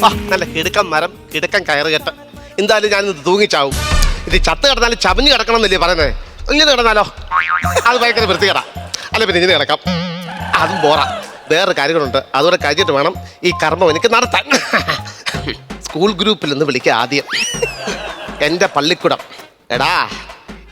നല്ല കിടുക്കൻ മരം, കിടുക്കൻ കയറുകെട്ട്. എന്തായാലും ഞാനിത് തൂങ്ങിച്ചാവും. ഇത് ചത്ത് കിടന്നാലും ചമഞ്ഞ് കിടക്കണം എന്നല്ലേ പറയുന്നത്? ഇങ്ങനെ കിടന്നാലോ? അത് ഭയങ്കര വൃത്തികേടാ. അല്ല പിന്നെ ഇങ്ങനെ കിടക്കാം, അതും പോറാ. വേറെ കാര്യങ്ങളുണ്ട്, അതുകൂടെ കഴിഞ്ഞിട്ട് വേണം ഈ കർമ്മം എനിക്ക് നടത്താൻ. സ്കൂൾ ഗ്രൂപ്പിൽ നിന്ന് വിളിക്കുക ആദ്യം. എൻ്റെ പള്ളിക്കുടം. എടാ,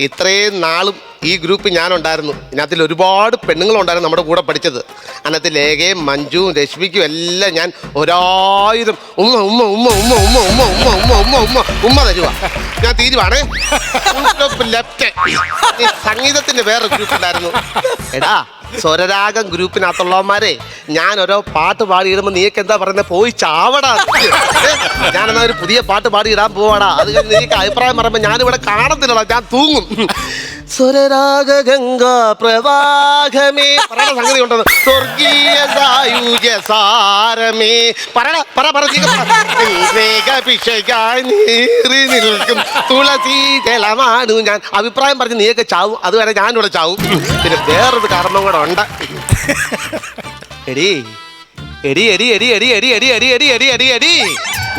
ഇത്രയും നാളും ഈ ഗ്രൂപ്പ് ഞാനുണ്ടായിരുന്നു. ഇതിനകത്തിൽ ഒരുപാട് പെണ്ണുങ്ങളുണ്ടായിരുന്നു നമ്മുടെ കൂടെ പഠിച്ചത്. അതിനകത്ത് ലേഖയും മഞ്ജുവും രശ്മിക്കും എല്ലാം ഞാൻ 1000 ഉമ്മ ഉമ്മ ഉമ്മ ഉമ്മ ഉമ്മ ഉമ്മ ഉമ്മ ഉമ്മ ഉമ്മ ഉമ്മ ഉമ്മ തരുവാ. ഞാൻ തീരുവാണേ. ലെഫ്റ്റ് സംഗീതത്തിന്റെ വേറെ ഗ്രൂപ്പ് ഉണ്ടായിരുന്നു. എടാ, സ്വരരാഗം ഗ്രൂപ്പിനകത്തുള്ളവന്മാരെ ഞാൻ ഓരോ പാട്ട് പാടിയിടുമ്പോൾ നീക്ക് എന്താ പറയുന്നത്? പോയി ചാവടാ. ഞാനെന്നാ ഒരു പുതിയ പാട്ട് പാടിയിടാൻ പോവാടാ. അത് കഴിഞ്ഞ് നീക്ക് അഭിപ്രായം പറയുമ്പോൾ ഞാനിവിടെ കാണത്തില്ലടാ, ഞാൻ തൂങ്ങും. സ്വരരാഗ ഗംഗാ പ്രവാഹമേ പറയണ സംഗതി ഉണ്ടെന്ന്. സ്വർഗീയ സായുജസാരമേ നീറി നിൽക്കും തുളസി ജലമാണു ഞാൻ. അഭിപ്രായം പറഞ്ഞ് നീയൊക്കെ ചാവും, അതുവരെ ഞാനിവിടെ ചാവും. പിന്നെ വേറൊരു കർമ്മം കൂടെ ഉണ്ട്. എടി എടി എടി എടി എടി എടി എടി എടി എടി എടി എടി എടി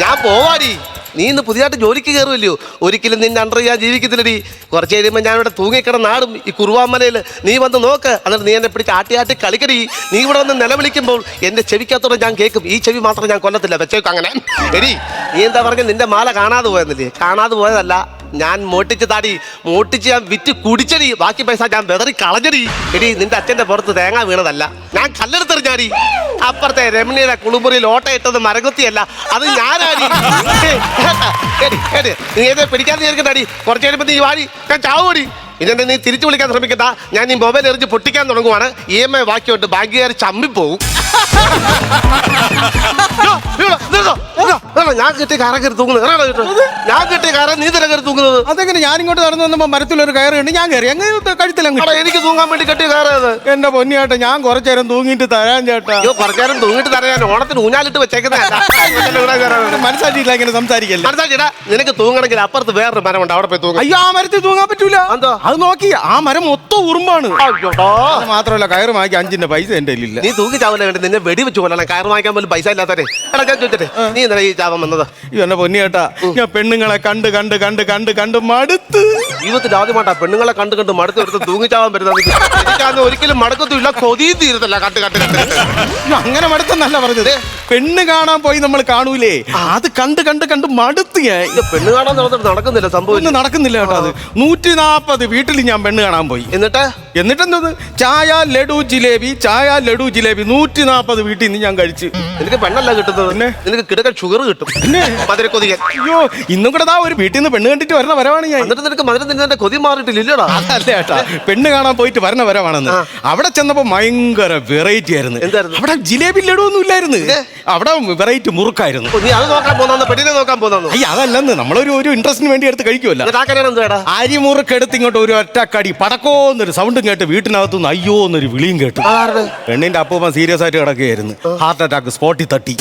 ഞാൻ പോവാടി. നീ ഇന്ന് പുതിയതായിട്ട് ജോലിക്ക് കയറുമല്ലോ. ഒരിക്കലും നിന്റെ അണ്ടർ ഞാൻ ജീവിക്കത്തില്ലടി. കുറച്ച് കഴിയുമ്പോൾ ഞാനിവിടെ തൂങ്ങിക്കിടന്നാടും ഈ കുറുവാമലയിൽ. നീ വന്ന് നോക്ക്, എന്നിട്ട് നീ എന്നെ പിടിച്ച് ആട്ടി ആട്ടി കളിക്കടി. നീ ഇവിടെ വന്ന് നിലവിളിക്കുമ്പോൾ എൻ്റെ ചെവിക്കകത്തോടെ ഞാൻ കേൾക്കും. ഈ ചെവി മാത്രം ഞാൻ കൊല്ലത്തില്ല, വെച്ചേക്കും അങ്ങനെ. എടി, നീ എന്താ പറഞ്ഞ നിന്റെ മാല കാണാതെ പോയെന്നില്ലേ? കാണാതെ പോയതല്ല, ഞാൻ മോട്ടിച്ച് താടി, മോട്ടിച്ച് ഞാൻ വിറ്റ് കുടിച്ചടി. ബാക്കി പൈസ ഞാൻ വെതറി കളഞ്ഞടി. എടി, നിന്റെ അച്ഛൻ്റെ പുറത്ത് തേങ്ങ വീണതല്ല, ഞാൻ കല്ലെടുത്തെറിഞ്ഞാടി. അപ്പുറത്തെ രമണിയുടെ കുളിമുറിയിൽ ഓട്ടയിട്ടത് മരകുത്തിയല്ല, അത് ഞാനാടി. നീ എന്നെ പിടിക്കാതെ ചേർക്കണ്ടാടി. കുറച്ച് കഴിയുമ്പോൾ നീ വാടി, ഞാൻ ചാവുമടി. ഇതെന്നെ നീ തിരിച്ചു വിളിക്കാൻ ശ്രമിക്കണ്ട. ഞാൻ ഈ മൊബൈൽ എറിഞ്ഞ് പൊട്ടിക്കാൻ തുടങ്ങുവാണ്. EMI ബാക്കിയുണ്ട്, ബാങ്കുകാർ ചമ്മിപ്പോവും. ഞാൻ കെട്ടി കാറ കയറി തൂങ്ങുന്നത്. ഞാൻ കെട്ടി കാറ നീ തന്നെ കയറി തൂങ്ങുന്നത്. അതെങ്ങനെ? ഞാൻ ഇങ്ങോട്ട് നടന്നു വന്നപ്പോ മരത്തിലൊരു കയറി ഉണ്ട്, ഞാൻ കയറി അങ്ങ് കഴുത്തിലങ്ങ്. എനിക്ക് തൂങ്ങാൻ വേണ്ടി കെട്ടിയ കാറത്. എന്റെ പൊന്നിയേട്ടാ, ഞാൻ കുറച്ചേരം തൂങ്ങിയിട്ട് തരാൻ ചേട്ടാ. അയ്യോ, കുറച്ചേരം തൂങ്ങിട്ട് തരാൻ ഓണത്തിന് ഊഞ്ഞാലിട്ട് വെച്ചേക്കുന്നതല്ല. മനസ്സാക്കിയില്ല ഇങ്ങനെ സംസാരിക്കല്ലേ. മനസ്സാക്കിടാ, നിനക്ക് തൂങ്ങണമെങ്കിൽ അപ്പുറത്ത് വേറൊരു മരമുണ്ട്, അവിടെ പോയി തൂങ്ങും. അയ്യോ, ആ മരത്തിൽ തൂങ്ങാൻ പറ്റൂല. എന്തോ? അത് നോക്കി, ആ മരം മൊത്തം ഉറുമ്പാണ്. മാത്രമല്ല കയറ് വാങ്ങി 5 പൈസ എന്റെ ഇല്ല. നീ തൂക്കി ചാവല്ലേ വേണ്ടി, നിന്നെ വെടിവെച്ച് കൊല്ലണം. കയറ് വാങ്ങിക്കാൻ പോലും പൈസ ഇല്ലാത്തവരെ. എടാ, ഞാൻ ചോദിച്ചേ, നീ എന്താ ഈ ചാവം വന്നത്? എന്നെ പൊന്നിയേട്ടാ, ഞാൻ പെണ്ണുങ്ങളെ കണ്ട് കണ്ട് കണ്ട് കണ്ട് കണ്ട് മടുത്ത്. ജീവിതത്തിൽ ആദ്യമായിട്ടാ പെണ്ണുങ്ങളെ കണ്ട് കണ്ട് മടുത്ത് എടുത്ത് തൂങ്ങിച്ചാവാൻ പറ്റുന്നത്. എനിക്കന്ന് ഒരിക്കലും മടക്കത്തുമില്ല, കൊതിയും തീരത്തില്ല. കണ്ട് കണ്ട് കണ്ട് അങ്ങനെ മടുത്തെന്നല്ല പറഞ്ഞത്. പെണ്ണ് കാണാൻ പോയി നമ്മൾ കാണൂലേ, അത് കണ്ട് കണ്ട് കണ്ട് മടുത്ത് ഞാൻ. പെണ്ണ് കാണാൻ നടക്കുന്നില്ല, സംഭവം നടക്കുന്നില്ല കേട്ടോ. അത് 140 വീട്ടിൽ ഞാൻ പെണ്ണ് കാണാൻ പോയി. എന്നിട്ടെന്തത് ചായ ലഡു ജിലേബി, ചായ ലഡു ജിലേബി 140 വീട്ടിൽ നിന്ന് ഞാൻ കഴിച്ചു. എനിക്ക് പെണ്ണല്ല കിട്ടുന്നത്, നിനക്ക് കിടക്കാൻ ഷുഗർ കിട്ടും. അയ്യോ, ഇന്നും കൂടെ ഒരു വീട്ടിൽ നിന്ന് പെണ്ണ് കണ്ടിട്ട് വരണ വരവാണ് ഞാൻ. എന്നിട്ട് നിനക്ക് മധുരം തിന്നെ കൊതി മാറിയിട്ടില്ലല്ലോടാ. അതല്ല ചേട്ടാ, പെണ്ണ് കാണാൻ പോയിട്ട് വരണ വരവാണെന്ന്. അവിടെ ചെന്നപ്പോ ഭയങ്കര വെറൈറ്റി ആയിരുന്നു. അവിടെ ജിലേബി ലഡു ഒന്നും ഇല്ലായിരുന്നു, അവിടെ വെറൈറ്റി മുറുക്കായിരുന്നു. നീ അത് നോക്കാൻ പോന്ന പെണ്ണിനെ നോക്കാൻ പോന്നു? അയ്യ, അതല്ലെന്ന്, നമ്മളൊരു ഇൻട്രസ്റ്റിന് വേണ്ടി എടുത്ത് കഴിക്കുമല്ലോ. അരിമുറുക്കെടുത്ത് ഇങ്ങോട്ട് ഒരു ഒറ്റക്കടി പടക്കോന്നൊരു സൗണ്ടും കേട്ട് വീട്ടിനകത്തുനിന്ന് അയ്യോ എന്നൊരു വിളിയും കേട്ടു. പെണ്ണിന്റെ അപ്പൂപ്പൻ സീരിയസ് ആയിട്ട് കിടക്കുകയായിരുന്നു, ഹാർട്ട് അറ്റാക്ക്, സ്പോട്ടിൽ തട്ടി.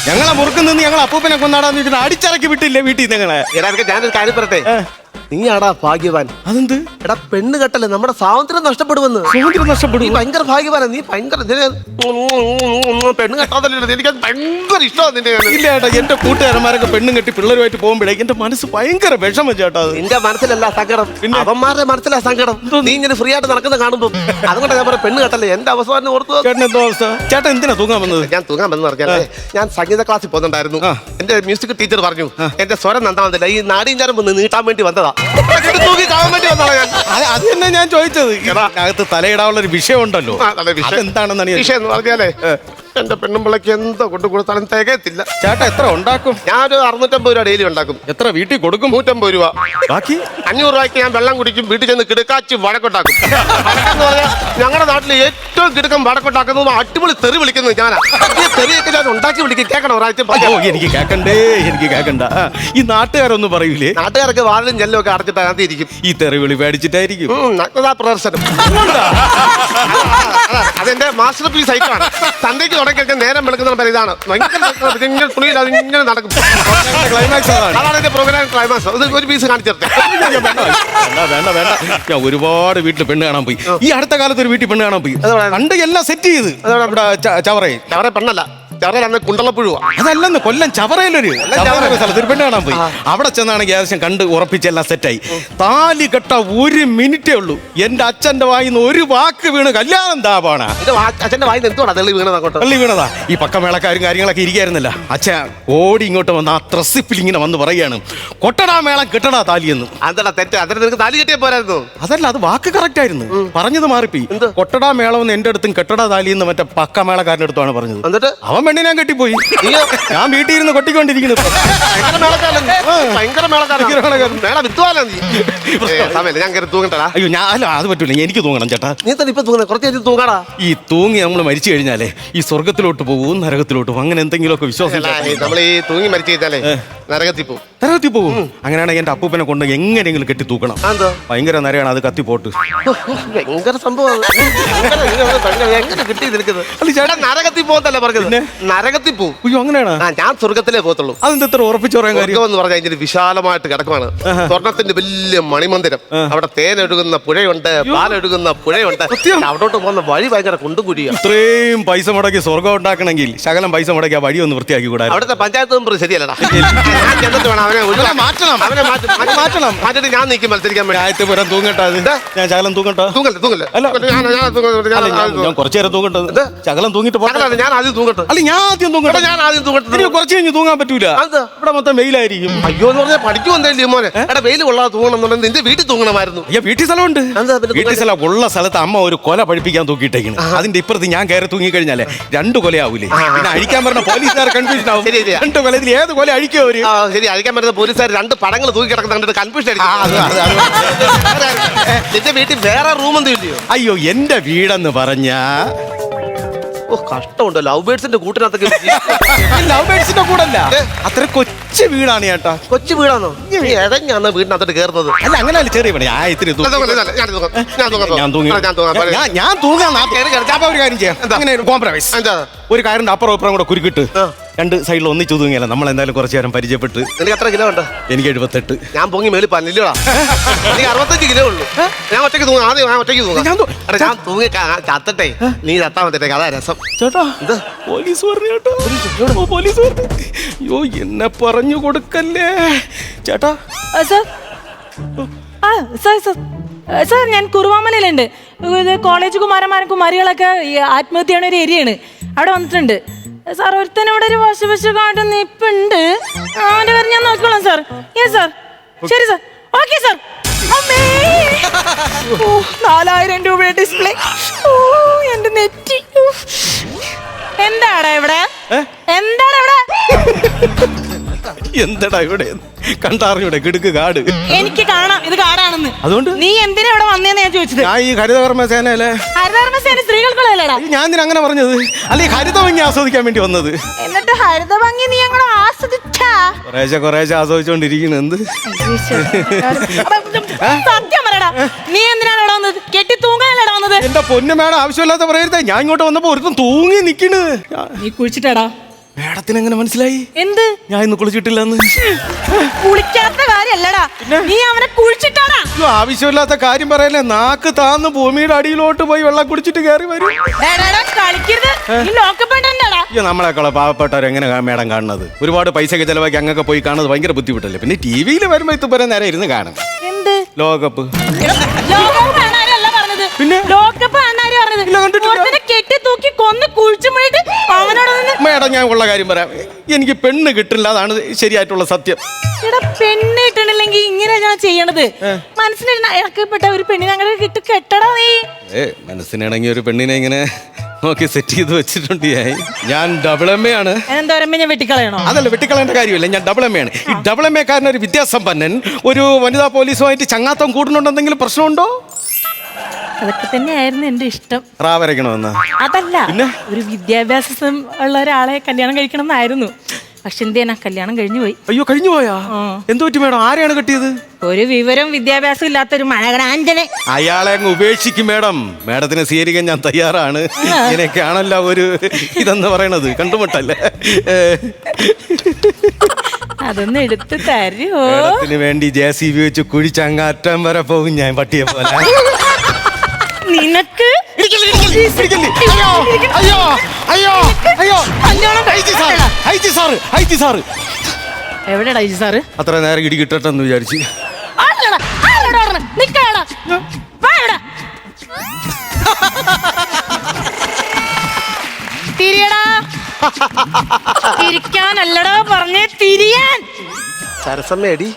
ഞങ്ങളെ മുറുക്കിൽ നിന്ന് ഞങ്ങൾ അപ്പൂപ്പനെ കൊണ്ടാടാന്ന് വെച്ചിട്ട് അടിച്ചിറക്കി വിട്ടില്ലേ വീട്ടിൽ ഞങ്ങളെ. ഞാനൊരു കാര്യം പറയട്ടെ, നീ ആടാ ഭാഗ്യവാൻ. അതെന്ത്? എടാ, പെണ്ണ് കെട്ടല്ലേ നമ്മുടെ സ്വാതന്ത്ര്യം നഷ്ടപ്പെടുമെന്ന്. നഷ്ടപ്പെടും? നീ ഭയങ്കര ഭാഗ്യവാനാ. നീ ഭയങ്കര പെണ്ണ് കെട്ടാതല്ലേ, എനിക്ക് ഭയങ്കര ഇഷ്ടമാണ് നിന്റെ. ഇല്ല ചേട്ടാ, എന്റെ കൂട്ടുകാരന്മാരൊക്കെ പെണ്ണും കെട്ടി പിള്ളേരുമായിട്ട് പോകുമ്പോഴേക്ക് എന്റെ മനസ്സ് ഭയങ്കര വിഷമം ചേട്ടാ. നിന്റെ മനസ്സിലല്ല സങ്കടം, പിന്നെ അവന്മാരുടെ മനസ്സിലാ സങ്കടം. നീ ഇങ്ങനെ ഫ്രീ ആയിട്ട് നടക്കുന്ന കാണുമ്പോ അതുകൊണ്ട് ഞാൻ പറയാം, പെണ്ണ് കെട്ടല്ലേ. എന്റെ അവസാനം ഓർത്തു. ചേട്ടൻ എന്തോ അവസ്ഥ? ചേട്ടൻ എന്തിനാ തൂങ്ങാൻ വന്നത്? ഞാൻ തൂങ്ങാൻ വന്നെന്ന് പറഞ്ഞാലേ, ഞാൻ സംഗീത ക്ലാസ്സിൽ പോകുന്നുണ്ടായിരുന്നു. എന്റെ മ്യൂസിക് ടീച്ചർ പറഞ്ഞു എന്റെ സ്വരം നന്നാവുന്നില്ല, ഈ നാടീഞ്ചാരം വന്ന് നീട്ടാൻ വേണ്ടി വന്നതാ. അത് തന്നെ ഞാൻ ചോദിച്ചത്. അകത്ത് തലയിടാനുള്ള ഒരു വിഷയം ഉണ്ടല്ലോ, എന്താണെന്നാണ് വിഷയം എന്ന് പറഞ്ഞാലേ, എന്റെ പെണ്ണുമ്പിളക്ക് എന്തോ കൊണ്ട് കൊടുത്താലും തികയത്തില്ല. ചേട്ടാ എത്ര ഉണ്ടാക്കും? ഞാനൊരു 650 രൂപ ഡെയിലി ഉണ്ടാക്കും. എത്ര വീട്ടിൽ കൊടുക്കും? 150 രൂപ. ബാക്കി 500 രൂപയ്ക്ക് ഞാൻ വെള്ളം കുടിക്കും, വീട്ടിൽ ചെന്ന് കിടക്കാച്ച് വടക്കുണ്ടാക്കും. വടക്കെന്ന് പറഞ്ഞാൽ ഞങ്ങളുടെ നാട്ടിൽ ഏറ്റവും കിടക്കം വടക്കുണ്ടാക്കുന്നത് അടിപൊളി തെറി വിളിക്കുന്നത് ഞാനാ. ഈ തെറിയൊക്കെ ഞാൻ ഉണ്ടാക്കി വിളിക്കും, കേൾക്കണം ഒരാഴ്ച. എനിക്ക് കേൾക്കണ്ടേ, എനിക്ക് കേൾക്കണ്ട. ഈ നാട്ടുകാരൊന്നും പറയൂലേ? നാട്ടുകാരൊക്കെ വാതിലും ജെല്ലും ഒക്കെ അടച്ചിട്ട് അതിരിക്കും. ഈ തെറി വിളി പേടിച്ചിട്ടായിരിക്കും പ്രദർശനം. അതെന്റെ മാസ്റ്റർ പീസ് ഐറ്റമാണ്. സന്ധ്യക്ക് തുടങ്ങിയൊക്കെ നേരം വെളുക്കുന്ന ഇതാണ് തുണിയിൽ അതിങ്ങനെ നടക്കും. ക്ലൈമാക്സ് അതാണ് എന്റെ പ്രോഗ്രാം ക്ലൈമാക്സ്. ഒരു പീസ് കാണിച്ചിട്ട് വേണ്ട വേണ്ട. ഞാൻ ഒരുപാട് വീട്ടിൽ പെണ്ണ് കാണാൻ പോയി. ഈ അടുത്ത കാലത്ത് ഒരു വീട്ടിൽ പെണ്ണ് കാണാൻ പോയി. കണ്ട് എല്ലാം സെറ്റ് ചെയ്ത്. ചവറ പെണ്ണല്ല, ചവറ അന്ന് കുണ്ടളപ്പുഴുവാ. അതല്ലെന്ന് കൊല്ലം ചവറയിലൊരു സ്ഥലത്ത് ഒരു പെണ്ണ് കാണാൻ പോയി. അവിടെ ചെന്നാണെങ്കിൽ ഏകദേശം കണ്ട് ഉറപ്പിച്ചെല്ലാം സെറ്റായി. താലി കെട്ട 1 മിനിറ്റേ ഉള്ളൂ. എന്റെ അച്ഛന്റെ വായിന്ന് ഒരു വാക്ക് വീണ് കല്യാണം താപാണ്. അച്ഛന്റെ വായിന്ന് എന്തുവാ തെളി വീണത്? അങ്ങോട്ട് തള്ളി വീണതാ. ഈ പക്കമേളക്കാരും കാര്യങ്ങളൊക്കെ ഇരിക്കായിരുന്നില്ല. അച്ഛൻ ഓടി ഇങ്ങോട്ട് വന്ന് ആ ത്രസിപ്പിൽ ഇങ്ങനെ വന്ന് പറയാണ്, കൊട്ടടാ മേളം കെട്ടടാ താലിയെന്ന്. അതെടാ തെറ്റ്. അതിന് നിനക്ക് താലി കെട്ടിയാ പോരായിരുന്നു. അതല്ല, അത് വാക്ക് കറക്റ്റ് ആയിരുന്നു. പറഞ്ഞത് മാറിപ്പോയി. കൊട്ടടാ മേളം എന്ന് എന്റെ അടുത്തും കെട്ടടാ താലിയെന്ന് മറ്റേ പക്കമേളക്കാരന്റെ അടുത്താണ് പറഞ്ഞത്. എന്നിട്ട് അവൻ പെണ്ണിനെ കെട്ടിപ്പോയി. ഞാൻ വീട്ടിൽ ഇരുന്ന് കൊട്ടിക്കൊണ്ടിരിക്കുന്നു. ഭയങ്കര മേളക്കാരൻ. മേള വിത്തുവാലോ നീ. സമയമില്ല, ഞാൻ കയറി തൂങ്ങട്ടടാ. അയ്യോ, ഞാൻ അല്ല, അത് പറ്റൂല. എനിക്ക് തൂങ്ങണം ചേട്ടാ. നീ തന്നെ ഇപ്പൊ തൂങ്ങ, കുറച്ച് കഴിഞ്ഞ് തൂങ്ങാടാ. ഈ തൂങ്ങി നമ്മൾ മരിച്ചു കഴിഞ്ഞാലേ ഈ സ്വർഗത്തിലോട്ട് പോകും നരകത്തിലോട്ട് പോകും, അങ്ങനെ എന്തെങ്കിലുമൊക്കെ വിശ്വാസം. നമ്മൾ ഈ തൂങ്ങി മരിച്ചു കഴിഞ്ഞാലേ നരകത്തിൽ പോകും. നരകത്തിൽ പോകും. അങ്ങനെയാണെങ്കിൽ എന്റെ അപ്പൂപ്പനെ കൊണ്ട് എങ്ങനെയെങ്കിലും കെട്ടി തൂക്കണം. ഭയങ്കര നരയാണ്, അത് കത്തിപ്പോട്ട്. ഭയങ്കര സംഭവം. എങ്ങനെ കിട്ടി നിൽക്കുന്നത്? നരകത്തിൽ പോകത്തല്ലേ പറഞ്ഞത്? നരകത്തിൽ പോകും. അയ്യോ, അങ്ങനെയാണ്. ഞാൻ സ്വർഗത്തിലേ പോകത്തുള്ളൂ. അതെന്താ ഇത്ര ഉറപ്പിച്ചു പറയാൻ കാര്യം? എന്ന് പറഞ്ഞാൽ ഇതിന് വിശാലമായിട്ട് കിടക്കുവാണ്. സ്വർണത്തിന്റെ വലിയ മണിമന്ദിരം. അവിടെ തേനൊഴുകുന്ന പുഴയുണ്ട്, പാലൊഴുകുന്ന പുഴയുണ്ട്. അവിടോട്ട് പോകുന്ന വഴി ഭയങ്കര കുണ്ടും കുഴിയാണ്. ഇത്രയും പൈസ മുടക്കി സ്വർഗം ഉണ്ടാക്കണമെങ്കിൽ ശകലം പൈസ മുടക്കി ആ വഴി ഒന്ന് വൃത്തിയാക്കി കൂടാ. അവിടുത്തെ പഞ്ചായത്ത് മെമ്പർ ശരിയല്ലടാ. ഞാൻ ചെന്നിട്ട് വേണം അവനെ മാറ്റണം. അവനെ മാറ്റണം. മാറ്റിട്ട് ഞാൻ നീക്കി മത്സരിക്കാൻ വേണ്ടി തൂങ്ങട്ടാ. ഞാൻ ശകലം തൂങ്ങട്ടോ? തൂങ്ങല്ലേ. ഞാൻ കുറച്ചു നേരം തൂങ്ങട്ടത്. ശകലം തൂങ്ങിട്ട് ഞാൻ ആദ്യം തൂങ്ങട്ടെ. അല്ല, ഞാൻ ആദ്യം തൂങ്ങട്ടെ. ഞാൻ ആദ്യം തൂങ്ങട്ടെ. കുറച്ച് കഴിഞ്ഞ് തൂങ്ങാൻ പറ്റൂല. ഇവിടെ മൊത്തം വെയിലായിരിക്കും. അയ്യോ എന്ന് പറഞ്ഞാൽ പഠിക്കും എന്തല്ലേ മോനെ. എടാ വെയിൽ കൊള്ളാതെ തൂങ്ങണം എന്നുണ്ടെങ്കിൽ നിന്റെ വീട്ടിൽ തൂങ്ങണമായിരുന്നു. അയ്യോ, വീട്ടിൽ സ്ഥലമുണ്ട്. വീട്ടിൽ സ്ഥലം ഉള്ള സ്ഥലത്ത് അമ്മ ഒരു കൊല പഴിപ്പിക്കാൻ തൂക്കിയിട്ടേക്കുന്നു. അതിന്റെ ഇപ്പുറത്ത് ഞാൻ കയറി തൂങ്ങി കഴിഞ്ഞാലേ 2 കൊലയാവൂലേ. പിന്നെ അഴിക്കാൻ പറഞ്ഞ പോലീസുകാർ കൺഫ്യൂഷൻ ആവും. 2 കൊലത്തിൽ ഏത് കൊല അഴിക്കോ അവര്? ശരി, അഴിക്കാൻ പറ്റുന്ന പോലീസുകാർ 2 പടങ്ങൾ തൂക്കി കിടക്കുന്ന കണ്ടിട്ട് കൺഫ്യൂഷൻ അടിക്കും. നിന്റെ വീട്ടിൽ വേറെ റൂം ഒന്നും ഇല്ലയോ? അയ്യോ, എന്റെ വീടെന്ന് പറഞ്ഞാ കഷ്ടമുണ്ട്. ലവ് ബേഡ്സിന്റെ കൂട്ടിനകത്തൊക്കെ. ലവ് ബേഡ്സിന്റെ കൂടല്ല, അത്ര കൊച്ചു വീടാണ് ചേട്ടാ. കൊച്ചു വീടാണോ? ഏതെങ്കിലും വീടിനകത്തോട്ട് കയറുന്നത്? അല്ല, അങ്ങനെയല്ല, ചെറിയ വീട്. ഞാൻ തൂങ്ങാൻ ഒരു കാര്യം ചെയ്യാം. അങ്ങനെ കോംപ്രമൈസ്. ഒരു കാര്യം അപ്പുറം ഇപ്പുറം കൂടെ കുരുക്കിട്ട് 2 സൈഡിൽ ഒന്നിച്ചു തൂങ്ങിയല്ല. നമ്മൾ എന്തായാലും കുറച്ചു നേരം പരിചയപ്പെട്ട്. എനിക്ക് എത്ര കിലോ ഉണ്ട്? എനിക്ക് 78. ഞാൻ പൊങ്ങി മേളിൽ പല്ലില്ലോടാ. എനിക്ക് 65 കിലോ ഉള്ളൂ. ഞാൻ ഒറ്റയ്ക്ക് തൂങ്ങാം. ആദ്യം ഞാൻ ഒറ്റയ്ക്ക് തൂങ്ങാം. ഞാൻ തൂങ്ങി ചത്തട്ടെ, നീ ചത്താൻ പറ്റേ. അതാ രസം. ചേട്ടാ, പോലീസ് പറഞ്ഞു ചേട്ടാ. പോലീസ് പറഞ്ഞു. അയ്യോ, എന്നെ പറഞ്ഞു കൊടുക്കല്ലേ ചേട്ടാ. സാർ, ഞാൻ കുറുവാമലയിലുണ്ട്. കോളേജ് കുമാരന്മാരും കുമാരികളൊക്കെ ആത്മഹത്യ ചെയ്യണ ഒരു ഏരിയയാണ്. അവിടെ വന്നിട്ടുണ്ട് സാർ. ഒരുത്തനവിടെ ഒരു വശവശ കാട്ട് നിപ്പുണ്ട്. അവന്റെ കാര്യം ഞാൻ നോക്കിക്കോളാം സാർ. Yes sir. ശരി സാർ. Okay sir. 4000 രൂപയുടെ ഡിസ്പ്ലേ. എന്റെ നെറ്റി. എന്താടാ ഇവിടെ? എന്താടാ ഇവിടെ? എന്താടാ ഇവിടെ? കണ്ടാറിവിടെ കിടുക്ക് കാട്. എനിക്ക് കാണാം ഇത് കാടാണെന്ന്. അതുകൊണ്ട് നീ എന്തിനാ ഇവിടെ വന്നേന്ന് ഞാൻ ചോദിച്ചത്. ഞാൻ ഈ ഹരിതകർമ്മ സേനയിലെ. ഹരിതകർമ്മ സേന സ്ത്രീകൾക്കുള്ളതല്ലേടാ? ഞാൻ ഇതിന് അങ്ങനെ പറഞ്ഞത്. അല്ലെ, ഹരിത ഭംഗി ആസ്വദിക്കാൻ വേണ്ടി വന്നത്. എന്നിട്ട് ഹരിത ഭംഗി നീ അങ്ങോട്ട് ആസ്വദിച്ചാ? കുറേശ്ശെ ആസ്വദിച്ചോണ്ടിരിക്കുന്നു. എന്ത് സത്യം പറയടാ, നീ എന്തിനാണ് ഇവിടെ വന്നത്? കെട്ടി തൂങ്ങാനല്ലേടാ വന്നത്? എന്റെ പൊന്നു മേഡം, ആവശ്യമില്ലാത്ത പറയരുതേ. ഞാൻ ഇങ്ങോട്ട് വന്നപ്പോ ഒരുത്തം തൂങ്ങി നിക്കണ്. നീ കുളിച്ചിട്ടാടാ? മേഡത്തിന് എങ്ങനെ മനസ്സിലായി? എന്ത്? ഞാൻ ഇന്ന് കുളിച്ചിട്ടില്ലെന്ന്. കുളിക്കാത്ത കാര്യല്ലടാ, നീ അവനെ കുളിച്ചിട്ടാടാ? ആവശ്യമില്ലാത്ത കാര്യം പറയല്ലേ. നാക്ക് താന്ന് ഭൂമിയുടെ അടിയിലോട്ട് പോയി വെള്ളം കുടിച്ചിട്ട് കയറി വരും. കളിക്കരുത്. നമ്മളെക്കാളെ പാവപ്പെട്ടവർ എങ്ങനെ മേഡം കാണുന്നത്? ഒരുപാട് പൈസ ചെലവാക്കി അങ്ങൊക്കെ പോയി കാണുന്നത് ഭയങ്കര ബുദ്ധിമുട്ടല്ലേ. പിന്നെ ടിവിയിൽ വരുമ്പോ ഇതുപോലെ നേരെ ഇരുന്ന് കാണും. എന്ത് ലോകകപ്പ്? പിന്നെ കെട്ടി തൂക്കി കൊന്ന് കുഴിച്ചു പോയിട്ട് അവനോട്. മേഡം, ഞാൻ ഉള്ള കാര്യം പറയാം. എനിക്ക് പെണ്ണ് കിട്ടില്ല, അതാണ് ശരിയായിട്ടുള്ള സത്യം. പെണ്ണ് കിട്ടണില്ലെങ്കിൽ ഇങ്ങനെ ഞാൻ ചെയ്യണത്. മനസ്സിന് ഇറക്കപ്പെട്ട ഒരു പെണ്ണിനെ അങ്ങനെ കെട്ടടാ നീ. മനസ്സിനിണങ്ങിയ ഒരു പെണ്ണിനെ ഇങ്ങനെ നോക്കി സെറ്റ് ചെയ്ത് വെച്ചിട്ടുണ്ട്. ഞാൻ ഡബിൾ എം എ ആണ്. ഞാൻ വെട്ടിക്കളയണോ? അതല്ല, വെട്ടിക്കളയേണ്ട കാര്യമില്ല. ഞാൻ ഡബിൾ എം എ ആണ്. ഈ ഡബിൾ എം എ കാരൻ ഒരു വിദ്യാസമ്പന്നൻ ഒരു വനിതാ പോലീസുമായിട്ട് ചങ്ങാത്തം കൂടുന്നുണ്ടെന്തെങ്കിലും പ്രശ്നമുണ്ടോ? അതൊക്കെ തന്നെയായിരുന്നു എന്റെ ഇഷ്ടം. റാവരയ്ക്കണമെന്ന് അതല്ല, ഒരു വിദ്യാഭ്യാസം ഉള്ള ഒരാളെ കല്യാണം കഴിക്കണം എന്നായിരുന്നു. പക്ഷെ എന്തിനാ കല്യാണം കഴിഞ്ഞു പോയി. അയ്യോ, കഴിഞ്ഞു പോയാ? എന്തോ പറ്റി മേഡം? ആരെയാണ് കെട്ടിയത്? ഒരു വിവരം വിദ്യാഭ്യാസം ഇല്ലാത്തൊരു മഴകടാഞ്ചനെ. അയാളെ അങ്ങ് ഉപേക്ഷിക്കും മേഡം. മേഡത്തിനെ സ്വീകരിക്കാൻ ഞാൻ തയ്യാറാണ്. ഇങ്ങനെയൊക്കെയാണല്ലോ ഒരു ഇതെന്ന് പറയണത്. കണ്ടുമുട്ടല്ലേ? അതൊന്ന് എടുത്ത് തരുമോ? മേഡത്തിന് വേണ്ടി JCB വെച്ച് കുഴിച്ചങ്ങാറ്റം വരെ പോകും ഞാൻ, പട്ടിയെ പോലെ. നിനക്ക് പിടിക്കല്ലേ? അയ്യോ അയ്യോ അയ്യോ അയ്യോ ഐ ജി സാറ് എവിടെയാ ഐജി സാറ്? അത്ര നേരം ഇടി കിട്ടട്ടെന്ന് വിചാരിച്ച്. തിരിയടാ, തിരിക്കാനല്ലടാ പറഞ്ഞേ, തിരിയാൻ. സരസമ്മയടി,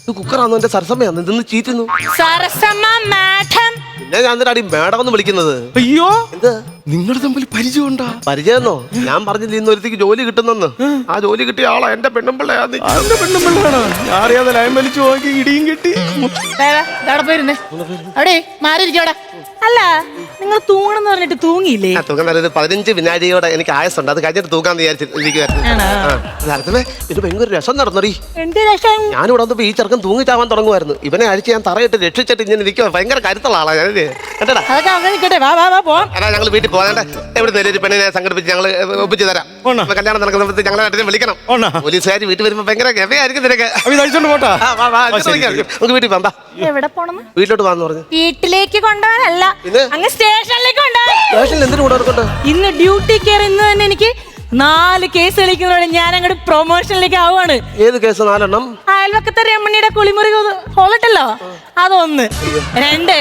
ഇത് കുക്കറാന്നോ എന്റെ സരസമ്മയാന്ന് ഇതൊന്ന് ചീറ്റുന്നു. സരസമ്മ മാഡം. പിന്നെ ഞാൻ എന്തിനാടി മേഡം എന്ന് വിളിക്കുന്നത്? അയ്യോ എന്ത് നിങ്ങൾ തമ്മിൽ പരിചയമുണ്ടാ? പരിചയെന്നോ? ഞാൻ പറഞ്ഞില്ല ഇന്ന് ഒരുത്തിക്ക് ജോലി കിട്ടുന്നെന്ന്. ആ ജോലി കിട്ടിയ ആളാ എന്റെ പെണ്ണുമ്പിള്ളയാന്ന്. പെണ്ണുമ്പിള്ളാണോ? ഞാൻ അറിയാതെ ലയം വലിച്ചു നോക്കി ഇടിയും കിട്ടി. പോയിരുന്നേ അവിടെ മാറിയിരിക്കോടാ. അല്ല, നിങ്ങൾ തൂങ്ങണെന്ന് പറഞ്ഞിട്ട് തൂങ്ങിയില്ലേ? തൂങ്ങാൻ നല്ലൊരു 15 വിനാഡിയോടെ എനിക്ക് ആയസുണ്ട്. അത് കഴിഞ്ഞിട്ട് തൂക്കാന്ന് വിചാരിച്ചിരിക്കുവായിരുന്നു. ഇത് ഭയങ്കര രസം നടന്നടി. എന്ത് രസം? ഞാനിവിടെ വന്നപ്പോ ഈ ചെറുക്കൻ തൂങ്ങിച്ചാവാൻ തുടങ്ങുമായിരുന്നു. ഇവനെ അഴിച്ച് ഞാൻ തറയിട്ട് രക്ഷിച്ചിട്ട് ഇങ്ങനെ ഇരിക്കുക. ഭയങ്കര കരുത്തുള്ള ആളാ ഞാൻ. കേട്ടടാ, അതൊക്കെ അങ്ങനെ നിൽക്കട്ടെ. വാ വാ വാ പോവാം. അതാ ഞങ്ങൾ വീട്ടിൽ പോകാണ്ട് എവിടെ നിന്ന് ഒരു പെണ്ണിനെ സംഘടിപ്പിച്ച് ഞങ്ങൾ ഒപ്പിച്ച് തരാം. കല്യാണം നടക്കുന്ന ഞങ്ങളെ നാട്ടിൽ വിളിക്കണം. പോലീസുകാർ വീട്ടിൽ വരുമ്പോ ഭയങ്കര ഗവയായിരിക്കും നിനക്ക്. പോട്ടാ നമുക്ക് വീട്ടിൽ പോകാം. എവിടെ പോണെന്ന്? വീട്ടിലോട്ട് പോകാന്ന് പറഞ്ഞു. വീട്ടിലേക്ക് കൊണ്ടുപോകാനല്ല, അങ്ങ് സ്റ്റേഷനിലേക്ക് കൊണ്ടുപോകാൻ. സ്റ്റേഷനിൽ എന്തിനു കൊണ്ടുപോകണ്ട? ഇന്ന് ഡ്യൂട്ടി കയറി ഇന്ന് തന്നെ എനിക്ക് 4 കേസ് കളിക്കുന്നതോടെ ഞാൻ അങ്ങോട്ട് പ്രൊമോഷനിലേക്ക് ആവുകയാണ്. ഏത് കേസ്? 4 എണ്ണം. അയൽവക്കത്തെ രമണിയുടെ കുളിമുറി ഹോളിട്ടല്ലോ, അതൊന്ന്. 2,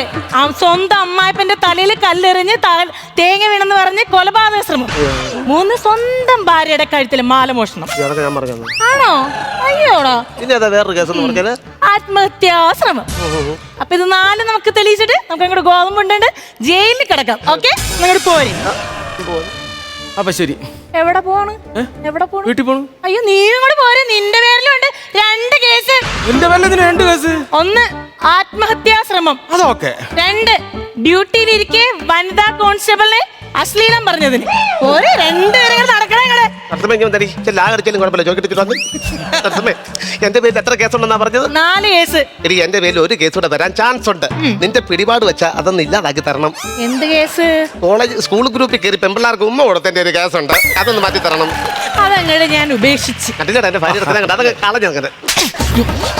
സ്വന്തം അമ്മായിപ്പന്റെ തലയിൽ കല്ലെറിഞ്ഞ് തേങ്ങ വീണെന്ന് പറഞ്ഞ് കൊലപാതക ശ്രമം. 3, സ്വന്തം ഭാര്യയുടെ കഴുത്തിൽ മാലമോഷണം. ഞാൻ പറഞ്ഞു. ആണോ? അയ്യോടാ. പിന്നെ അതാ വേറൊരു കേസ് എന്ന് പറഞ്ഞാല് ആത്മഹത്യാശ്രമം. അപ്പൊ ഇത് 4 നമുക്ക് തെളിയിച്ചിട്ട് നമുക്ക് അങ്ങോട്ട് ഗോതമ്പുണ്ട് ജയിലിൽ കിടക്കാം. ഓക്കെ, അങ്ങോട്ട് പോരെ. അപ്പൊ ശരി. എവിടെ പോണ്? എവിടെ പോണ്? വീട്ടിൽ പോണു. അയ്യോ, നീ കൂടെ പോരെ. നിന്റെ പേരിലുണ്ട് 2 കേസ്. എന്റെ പേരിൽ 2 കേസ്. 1, ആത്മഹത്യാശ്രമം. അതൊക്കെ. 2, ഡ്യൂട്ടിയിലിരിക്കെ വനിതാ കോൺസ്റ്റബിളിനെ അശ്ലീലം പറഞ്ഞതിന്. ഒരു 2 പേരെ നടക്കണേ. എന്റെ പേരിൽ എത്ര കേസുണ്ടെന്നാ പറഞ്ഞത്? 4 കേസ്. എടി, എന്റെ പേരിൽ ഒരു കേസ് കൂടെ വരാൻ ചാൻസ് ഉണ്ട്. നിന്റെ പിടിപാട് വെച്ചാ അതൊന്ന് ഇല്ലാതാക്കി തരണം. എന്ത് കേസ്? സ്കൂൾ ഗ്രൂപ്പിൽ കയറി പെമ്പിള്ളാർക്ക് ഉമ്മ കൊടുത്തതിന്റെ ഒരു കേസുണ്ട്. അതൊന്ന് മാറ്റി തരണം. അതങ്ങനെ ഞാൻ ഉപേക്ഷിച്ച്. കണ്ടില്ല എന്റെ ഭാര്യ അതൊക്കെ കളഞ്ഞു. അങ്ങനെ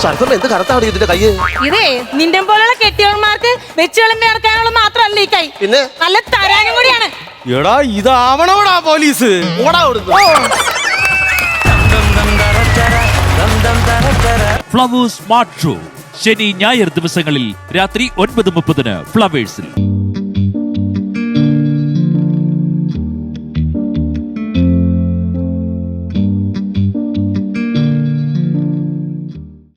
സരസമ്മ എന്ത് കറുത്താണ് ഇതിന്റെ കൈ? ഇതേ നിന്റെ പോലുള്ള കെട്ടിയവന്മാർക്ക് വെച്ച് വിളമ്പി ഇറക്കാനുള്ള മാത്രമല്ല ഈ കൈ, പിന്നെ നല്ല തരാനും കൂടിയാണ്. എടാ, ഇതാവണോടാ പോലീസ്. ഓടാ കൊടുത്തു. ഫ്ലവേഴ്സ് സ്മാർട്ട് ഷോ ശനി ഞായർ ദിവസങ്ങളിൽ രാത്രി 9:30 ഫ്ലവേഴ്സിൽ.